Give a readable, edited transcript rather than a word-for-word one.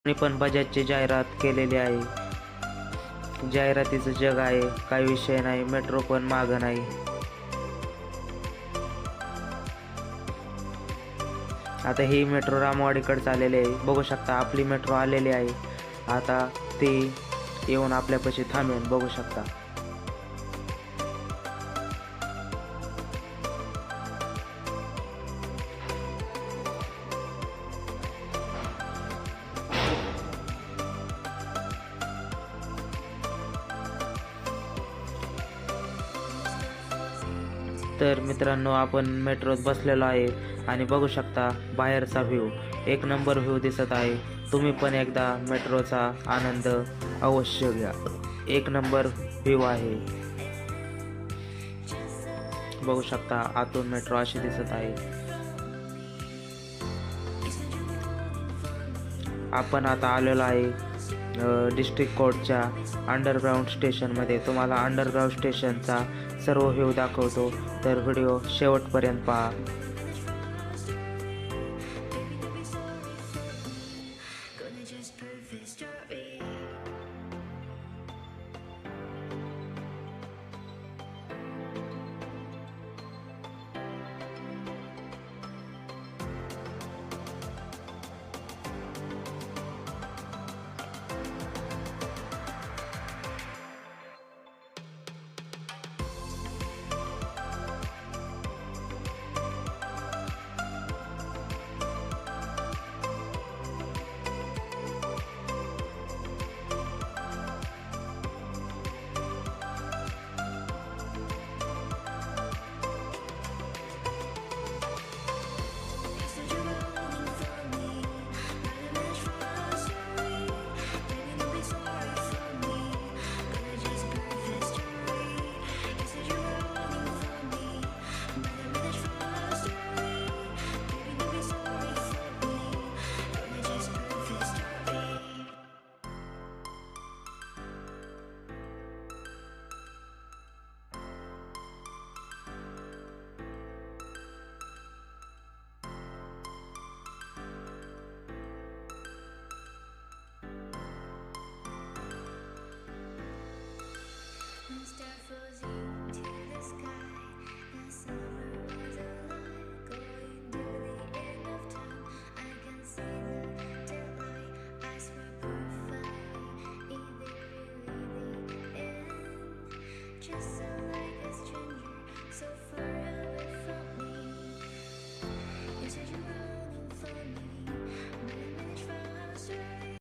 मी पण बजाजची जाहिरात केलेली आहे. जाहिरातीचं जग आहे, काही विषय नाही. मेट्रो पण मागं नाही. आता ही मेट्रो रामवाडीकडे चाललेली आहे. बघू शकता आपली मेट्रो आलेली आहे. आता ती येऊन आपल्यापाशी थांबेन, बघू शकता. तर मित्रांनो, आपण मेट्रोत बसलेलो आहे आणि बघू शकता बाहेरचा व्ह्यू, एक नंबर व्ह्यू दिसत आहे. तुम्ही पण एकदा मेट्रोचा आनंद अवश्य घ्या. एक नंबर व्ह्यू आहे. बघू शकता आतून मेट्रो अशी दिसत आहे. आपण आता आलेलो आहे डिस्ट्रिक्ट कोर्टच्या अंडरग्राऊंड स्टेशनमध्ये. तुम्हाला अंडरग्राऊंड स्टेशनचा सर्व व्ह्यू दाखवतो, तर व्हिडिओ शेवटपर्यंत पहा. Just